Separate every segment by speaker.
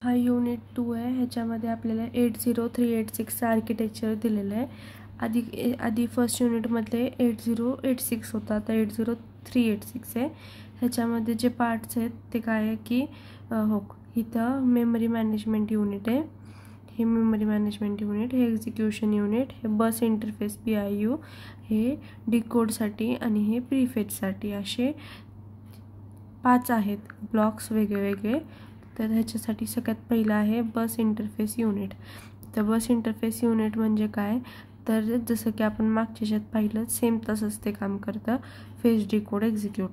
Speaker 1: हा युनिट 2 आहे. ह्याच्यामध्ये आपल्याला 80386 आर्किटेक्चर दिलेलं आहे. आधी फर्स्ट युनिटमध्ये 8086 होता, आता 80386 आहे. ह्याच्यामध्ये जे पार्ट्स आहेत ते काय आहे की इथं मेमरी मॅनेजमेंट युनिट आहे. हे मेमरी मॅनेजमेंट युनिट, हे एक्झिक्युशन युनिट, हे बस इंटरफेस PIU, हे डिकोडसाठी आणि हे प्रीफेचसाठी असे 5 आहेत ब्लॉक्स वेगळे. तर ह्याच्यासाठी सगळ्यात पहिला आहे बस इंटरफेस युनिट. तर बस इंटरफेस युनिट म्हणजे काय, तर जसं की आपण मागच्या ह्याच्यात पाहिलं सेम तसंच ते काम करतं, फेच डिकोड एक्झिक्यूट.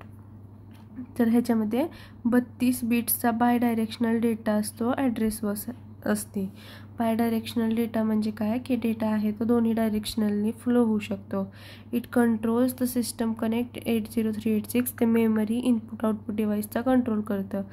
Speaker 1: तर ह्याच्यामध्ये 32 बिट्सचा बाय डायरेक्शनल डेटा असतो, ॲड्रेस बस असते. बाय डायरेक्शनल डेटा म्हणजे काय की डेटा आहे तो दोन्ही डायरेक्शनलनी फ्लो होऊ शकतो. It controls the system connect 80386 ते मेमरी इनपुट आउटपुट डिव्हाइसचा कंट्रोल करतं,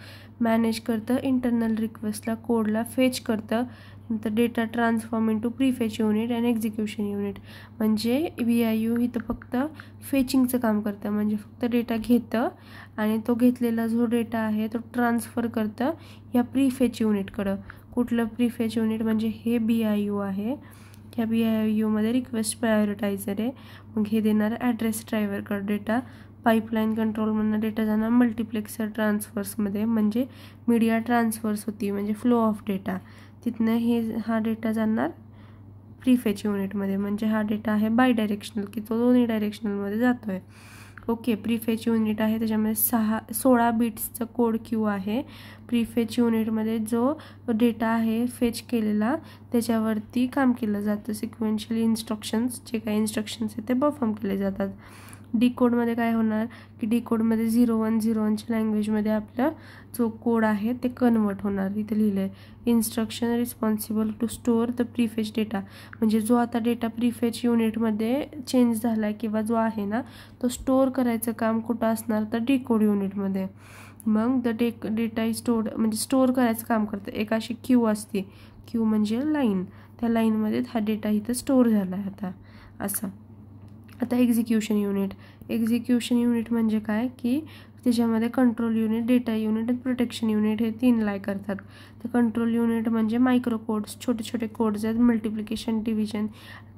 Speaker 1: मॅनेज करतं, इंटरनल रिक्वेस्टला कोडला फेच करतं, नंतर data transform into prefetch unit आणि एक्झिक्युशन युनिट. म्हणजे VIU इथं फक्त फेचिंगचं काम करतं, म्हणजे फक्त डेटा घेतं आणि तो घेतलेला जो डेटा आहे तो ट्रान्सफर करतं या प्रीफेच युनिटकडं. कुठलं प्रीफेच युनिट म्हणजे हे BIU आहे. ह्या BIUमध्ये रिक्वेस्ट प्रायोरिटायझर आहे. मग हे देणार ॲड्रेस ड्रायव्हरकडे डेटा. पाईपलाईन कंट्रोलमधून डेटा जाणार मल्टिप्लेक्सर ट्रान्सफर्समध्ये, म्हणजे मीडिया ट्रान्सफर्स होती म्हणजे फ्लो ऑफ डेटा. तिथनं हा डेटा जाणार प्रीफेच युनिटमध्ये, म्हणजे हा डेटा आहे बाय डायरेक्शनल की तो दोन्ही डायरेक्शनलमध्ये जातो आहे. ओके, प्रीफेच युनिट आहे त्याच्यामध्ये 16 बिट्सचं कोड क्यू आहे. प्रीफेच युनिटमध्ये जो डेटा आहे फेच केलेला त्याच्यावरती काम केलं जातं. सिक्वेन्शियल इन्स्ट्रक्शन्स, जे काही इन्स्ट्रक्शन्स आहेत ते परफॉर्म केले जातात. डिकोडमध्ये काय होणार की डिकोडमध्ये 0101च्या लँग्वेजमध्ये आपला जो कोड आहे ते कन्वर्ट होणार. इथे लिहिलं आहे instruction responsible to store the prefetch data, म्हणजे जो आता डेटा प्रीफेच युनिटमध्ये चेंज झाला आहे किंवा जो आहे ना तो स्टोअर करायचं काम कुठं असणार तर डिकोड युनिटमध्ये. मग डेटा इज स्टोअर्ड म्हणजे स्टोअर करायचं काम करतं. एक अशी क्यू असते, क्यू म्हणजे लाईन, त्या लाईनमध्ये हा डेटा इथं स्टोअर झाला आहे आता असं. आता एक्झिक्युशन युनिट म्हणजे काय की त्याच्यामध्ये कंट्रोल युनिट, डेटा युनिट आणि प्रोटेक्शन युनिट हे 3 लाय करतात. तर कंट्रोल युनिट म्हणजे मायक्रो कोड्स, छोटे कोड्स आहेत, मल्टिप्लिकेशन डिव्हिजन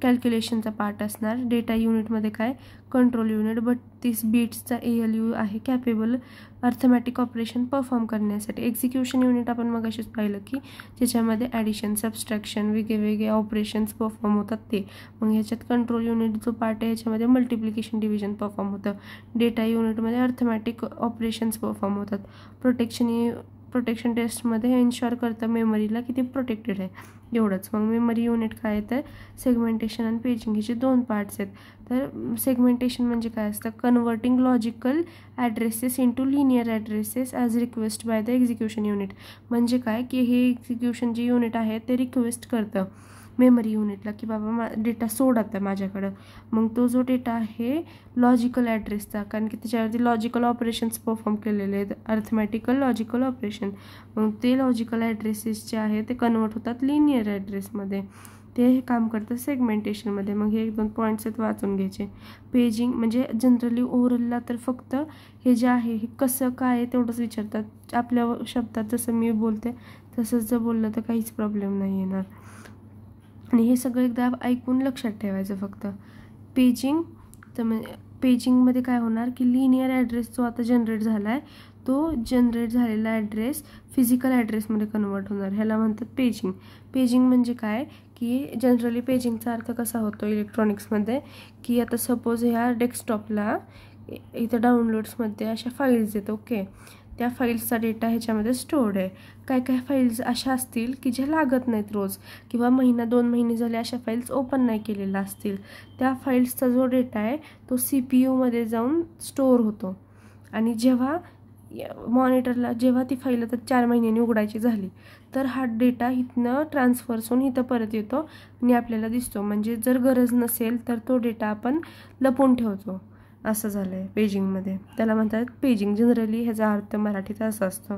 Speaker 1: कॅल्क्युलेशनचा पार्ट असणार. डेटा युनिटमध्ये काय कंट्रोल युनिट 32 बिट्सचा ALU आहे, कॅपेबल अर्थमॅटिक ऑपरेशन परफॉर्म करण्यासाठी. एक्झिक्युशन युनिट आपण मग अशीच पाहिलं की ज्याच्यामध्ये ॲडिशन, सबस्ट्रॅक्शन वेगळे ऑपरेशन्स परफॉर्म होतात ते. मग ह्याच्यात कंट्रोल युनिट जो पार्ट आहे ह्याच्यामध्ये मल्टिप्लिकेशन डिव्हिजन परफॉर्म होतं. डेटा युनिटमध्ये अर्थमॅटिक ऑपरेशन्स परफॉर्म होतात. प्रोटेक्शन टेस्टमध्ये हे इन्शॉर करतं मेमरीला की ते प्रोटेक्टेड आहे, एवढंच. मग मेमरी युनिट काय तर सेगमेंटेशन आणि पेजिंग ह्याचे 2 पार्ट्स आहेत. तर सेगमेंटेशन म्हणजे काय असतं, converting logical addresses into linear addresses as request by the execution unit. म्हणजे काय की हे एक्झिक्युशन जे युनिट आहे ते रिक्वेस्ट करतं मेमरी युनिटला की बाबा डेटा सोड आता माझ्याकडं. मग तो जो डेटा आहे लॉजिकल ॲड्रेसचा, कारण की त्याच्यावरती लॉजिकल ऑपरेशन्स परफॉर्म केलेले आहेत, अर्थमॅटिकल लॉजिकल ऑपरेशन. मग ते लॉजिकल ॲड्रेसेस जे आहे ते कन्वर्ट होतात लिनियर ॲड्रेसमध्ये. ते हे काम करतं सेगमेंटेशनमध्ये. मग हे 1-2 पॉईंट्स आहेत वाचून घ्यायचे. पेजिंग म्हणजे जनरली ओव्हरऑलला तर फक्त हे जे आहे हे कसं काय आहे तेवढंच विचारतात. आपल्या शब्दात जसं मी बोलते तसंच जर बोललं तर काहीच प्रॉब्लेम नाही येणार. आणि हे सगळं एकदा ऐकून लक्षात ठेवायचं फक्त. पेजिंग तर म्हणजे पेजिंगमध्ये काय होणार की लिनियर ॲड्रेस जो आता जनरेट झाला आहे तो जनरेट झालेला ॲड्रेस फिजिकल ॲड्रेसमध्ये कन्वर्ट होणार, ह्याला म्हणतात पेजिंग. पेजिंग म्हणजे काय की जनरली पेजिंगचा अर्थ कसा होतो इलेक्ट्रॉनिक्समध्ये की आता सपोज ह्या डेस्कटॉपला इथं डाउनलोड्समध्ये अशा फाईल्स आहेत. ओके, त्या फाईल्सचा डेटा ह्याच्यामध्ये स्टोअर्ड आहे. काय फाईल्स अशा असतील की ज्या लागत नाहीत रोज किंवा 1-2 महिने झाले अशा फाईल्स ओपन नाही केलेल्या असतील. त्या फाईल्सचा जो डेटा आहे तो CPUमध्ये जाऊन स्टोअर होतो आणि जेव्हा मॉनिटरला जेव्हा ती फाईल आता 4 महिन्यांनी उघडायची झाली तर हा डेटा इथनं ट्रान्सफर्स होऊन इथं परत येतो आणि आपल्याला दिसतो. म्हणजे जर गरज नसेल तर तो डेटा आपण लपवून ठेवतो, असं झालं आहे पेजिंगमध्ये. त्याला म्हणतात पेजिंग. जनरली ह्याचा अर्थ मराठीत असा असतो.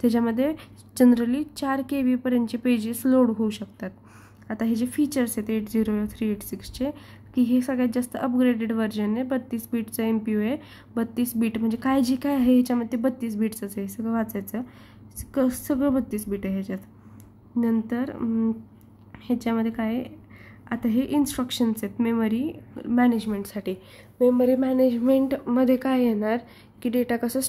Speaker 1: त्याच्यामध्ये जनरली 4 KB पेजेस लोड होऊ शकतात. आता हे जे फीचर्स आहेत 80386चे की हे सगळ्यात जास्त अपग्रेडेड व्हर्जन आहे. 32 बिटचं MPU आहे. 32 बिट म्हणजे काय जे काय आहे ह्याच्यामध्ये 32 बिट्सच आहे. सगळं वाचायचं, सगळं 32 बिट आहे ह्याच्यात. नंतर ह्याच्यामध्ये काय, आता हे इन्स्ट्रक्शन्स आहेत मेमरी मॅनेजमेंटसाठी. मेमरी मॅनेजमेंटमध्ये काय येणार की डेटा कसा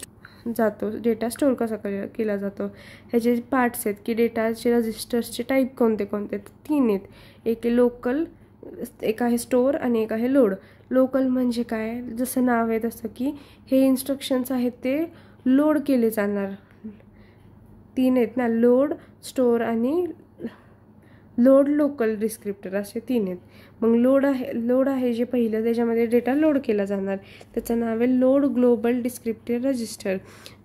Speaker 1: जातो, डेटा स्टोअर कसा केला जातो. ह्याचे पार्ट्स आहेत की डेटाचे रजिस्टर्सचे टाईप कोणते कोणते, 3 आहेत. एक आहे लोकल, एक आहे स्टोअर आणि एक आहे लोड. लोकल म्हणजे काय, जसं नाव आहे तसं की हे इन्स्ट्रक्शन्स आहेत ते लोड केले जाणार. 3 आहेत ना, लोड, स्टोअर आणि लोड लोकल डिस्क्रिप्टर असे 3 आहेत. मग लोड आहे जे पहिलं, त्याच्यामध्ये डेटा लोड केला जाणार. त्याचं नाव आहे load global descriptor register.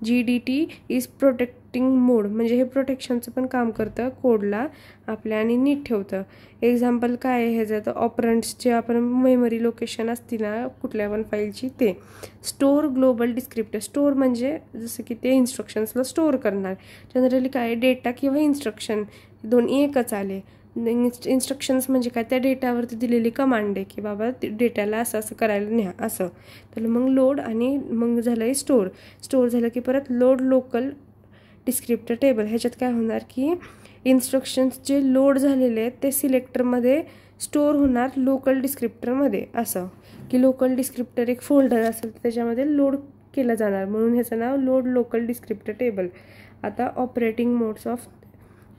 Speaker 1: GDT is protecting mode, म्हणजे हे प्रोटेक्शनचं पण काम करतं कोडला आपल्या आणि नीट ठेवतं. एक्झाम्पल काय आहे ह्याचं, तर ऑपरंट्स जे आपण मेमरी लोकेशन असते ना कुठल्या पण फाईलची ते. स्टोअर ग्लोबल डिस्क्रिप्टर, स्टोअर म्हणजे जसं की ते इन्स्ट्रक्शन्सला स्टोअर करणार. जनरली काय डेटा किंवा इन्स्ट्रक्शन दोन्ही एकच आले. इन्स्ट्रक्शन्स म्हणजे काय, त्या डेटावरती दिलेली कमांड आहे की बाबा डेटाला असं असं करायला न्या असं. तर मग लोड आणि मग झालं आहे स्टोअर. स्टोअर झालं की परत लोड लोकल डिस्क्रिप्टर टेबल. ह्याच्यात काय होणार की इन्स्ट्रक्शन्स जे लोड झालेले आहेत ते सिलेक्टरमध्ये स्टोअर होणार लोकल डिस्क्रिप्टरमध्ये. असं की लोकल डिस्क्रिप्टर एक फोल्डर असेल त्याच्यामध्ये लोड केलं जाणार, म्हणून ह्याचं नाव लोड लोकल डिस्क्रिप्टर टेबल. आता ऑपरेटिंग मोड्स ऑफ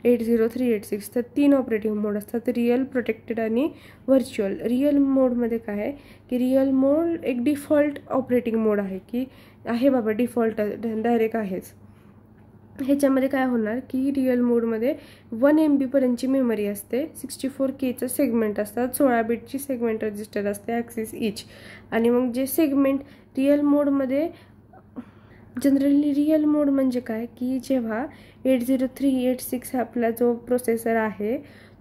Speaker 1: 80386, तर 3 ऑपरेटिंग मोड असतात, रिअल, प्रोटेक्टेड आणि व्हर्च्युअल. रिअल मोडमध्ये काय आहे की रिअल मोड एक डिफॉल्ट ऑपरेटिंग मोड आहे की आहे बाबा डिफॉल्ट डायरेक्ट आहेच. ह्याच्यामध्ये काय होणार की रिअल मोडमध्ये 1 MB पर्यंतची मेमरी असते, 64Kचं सेगमेंट असतात, 16 बिटची सेगमेंट रजिस्टर असते ॲक्सिस इच. आणि मग जे सेगमेंट रिअल मोडमध्ये, जनरली रिअल मोड म्हणजे काय की जेव्हा 80386 आपला जो प्रोसेसर आहे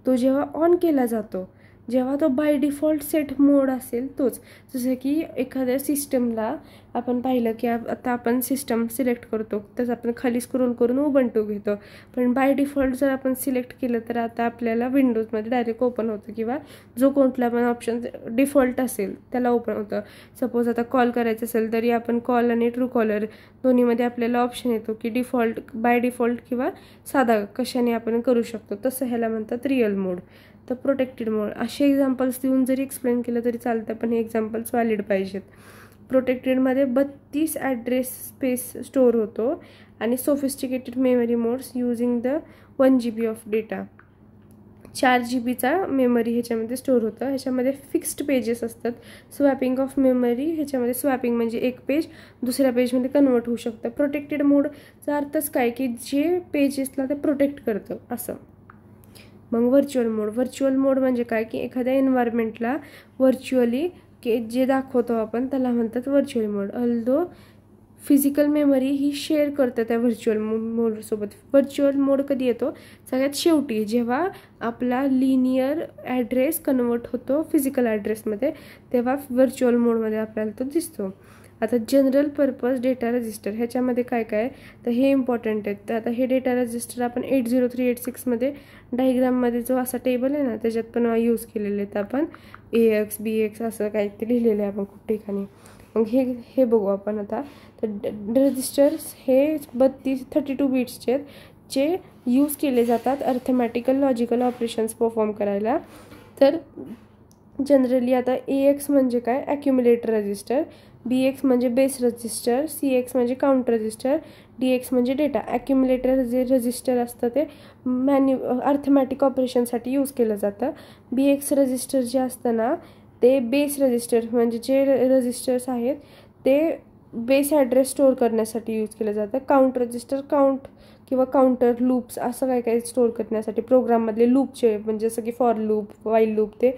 Speaker 1: तो जेव्हा ऑन केला जातो, जेव्हा तो बाय डिफॉल्ट सेट मोड असेल तोच. जसं की एखाद्या सिस्टमला आपण पाहिलं की आता आपण सिस्टम सिलेक्ट करतो तर आपण खाली स्क्रोल करून उबंटू घेतो, पण बाय डिफॉल्ट जर आपण सिलेक्ट केलं तर आता आपल्याला विंडोजमध्ये डायरेक्ट ओपन होतं किंवा जो कोणता पण ऑप्शन डिफॉल्ट असेल त्याला ओपन होतं. सपोज आता कॉल करायचं असेल तरी आपण कॉल आणि ट्रू कॉलर दोन्हीमध्ये आपल्याला ऑप्शन येतो की डिफॉल्ट, बाय डिफॉल्ट किंवा साधा कशाने आपण करू शकतो. तसं ह्याला म्हणतात रिअल मोड. तर प्रोटेक्टेड मोड असे एक्झाम्पल्स देऊन जरी एक्सप्लेन केलं तरी चालतं, पण हे एक्झाम्पल्स व्हॅलिड पाहिजेत. प्रोटेक्टेडमध्ये 32 ॲड्रेस स्पेस स्टोअर होतो आणि sophisticated memory modes using the 1 GB of data. 4 GBचा मेमरी ह्याच्यामध्ये स्टोअर होतं. ह्याच्यामध्ये फिक्स्ड पेजेस असतात. स्वॅपिंग ऑफ मेमरी, ह्याच्यामध्ये स्वॅपिंग म्हणजे एक पेज दुसऱ्या पेजमध्ये कन्वर्ट होऊ शकतं. प्रोटेक्टेड मोडचा अर्थच काय की जे पेजेसला ते प्रोटेक्ट करतं असं. मग व्हर्च्युअल मोड म्हणजे काय की एखाद्या एन्व्हायरमेंटला व्हर्च्युअली की जे दाखवतो आपण त्याला म्हणतात व्हर्च्युअल मोड. अल्दो फिजिकल मेमरी ही शेअर करतं त्या व्हर्च्युअल मोडसोबत. व्हर्च्युअल मोड कधी येतो, सगळ्यात शेवटी जेव्हा आपला लिनियर ॲड्रेस कन्वर्ट होतो फिजिकल ॲड्रेसमध्ये, तेव्हा व्हर्च्युअल मोडमध्ये आपल्याला तो दिसतो. आता जनरल पर्पज डेटा रजिस्टर, ह्याच्यामध्ये काय काय तर हे इम्पॉर्टंट आहेत. तर आता हे डेटा रजिस्टर आपण 80386मध्ये डायग्राममध्ये जो असा टेबल आहे ना त्याच्यात पण यूज केलेले आहेत आपण. AX BX असं काहीतरी लिहिलेलं आहे आपण खूप ठिकाणी. मग हे बघू आपण आता. तर रजिस्टर्स हे 32 बिट्सचे आहेत जे यूज केले जातात अर्थमॅटिकल लॉजिकल ऑपरेशन्स परफॉर्म करायला. तर जनरली आता AX म्हणजे काय, ॲक्युम्युलेटर रजिस्टर, BX म्हणजे बेस रजिस्टर, CX म्हणजे काउंट रजिस्टर, DX म्हणजे डेटा. ॲक्युम्युलेटर जे रजिस्टर असतं ते अर्थमॅटिक ऑपरेशनसाठी यूज केलं जातं. BX रजिस्टर जे असतं ना ते बेस रजिस्टर म्हणजे जे रजिस्टर्स आहेत ते बेस ॲड्रेस स्टोअर करण्यासाठी यूज केलं जातं. काउंट रजिस्टर काउंट किंवा काउंटर लूप्स असं काही स्टोअर करण्यासाठी, प्रोग्राममधले लूपचे म्हणजे जसं की फॉर लूप, वाईल लूप ते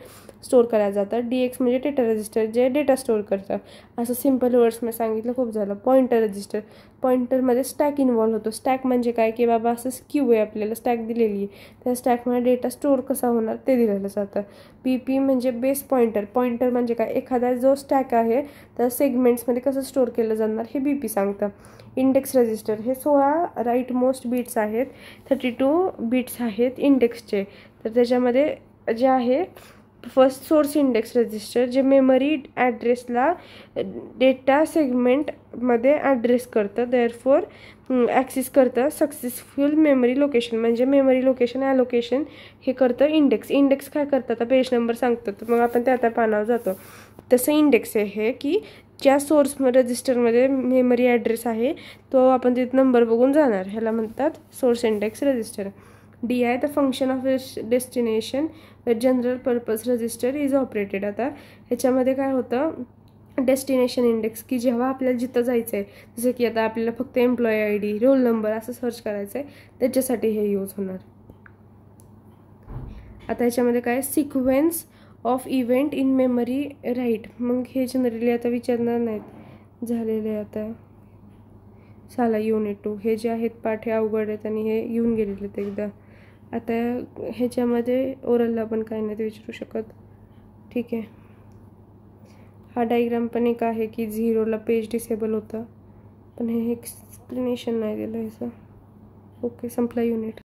Speaker 1: स्टोअर करायला जातात. DX म्हणजे डेटा रजिस्टर जे डेटा स्टोअर करतं. असं सिम्पल वर्ड्स मी सांगितलं खूप झालं. पॉईंटर रजिस्टर, पॉईंटरमध्ये स्टॅक इन्व्हॉल्व होतो. स्टॅक म्हणजे काय की बाबा असं क्यू आहे आपल्याला स्टॅक दिलेली आहे, त्या स्टॅकमध्ये डेटा स्टोअर कसा होणार ते दिलेलं जातं. PP म्हणजे बेस पॉईंटर, पॉईंटर म्हणजे काय एखादा जो स्टॅक आहे तर सेगमेंट्समध्ये कसं स्टोअर केलं जाणार हे BP सांगतं. इंडेक्स रजिस्टर हे 16 राईट मोस्ट बिट्स आहेत, 32 बिट्स आहेत इंडेक्सचे. तर त्याच्यामध्ये जे आहे फर्स्ट सोर्स इंडेक्स रजिस्टर जे मेमरी ॲड्रेसला डेटा सेगमेंटमध्ये ॲड्रेस करतं, देअरफॉर ॲक्सेस करतं सक्सेसफुल मेमरी लोकेशन. म्हणजे मेमरी लोकेशन ॲलोकेशन हे करतं इंडेक्स. इंडेक्स काय करतं, आता पेज नंबर सांगतं, तर मग आपण त्या पानावर जातो. तसं इंडेक्स आहे हे, की ज्या सोर्स रजिस्टरमध्ये मेमरी ॲड्रेस आहे तो आपण तिथे नंबर बघून जाणार. ह्याला म्हणतात source index register. DI the function of destination general purpose register is operated. आता ह्याच्यामध्ये काय होतं, डेस्टिनेशन इंडेक्स, की जेव्हा आपल्याला जिथं जायचं आहे, जसं की आता आपल्याला फक्त एम्प्लॉई ID, रोल नंबर असं सर्च करायचं आहे, त्याच्यासाठी हे यूज होणार. आता ह्याच्यामध्ये काय, sequence of event in memory right. मग हे जनरली आता विचारणार नाहीत, झालेले आता साला युनिट 2 हे जे आहेत पाठ हे अवघड आहेत आणि हे येऊन गेलेले आहेत एकदा. आता ह्याच्यामध्ये ओरलला पण काही नाही विचारू शकत. ठीक आहे, हा डायग्राम पण एक आहे की 0ला पेज डिसेबल होतं, पण हे एक्सप्लेनेशन नाही दिलं ह्याचं. ओके, संपला युनिट.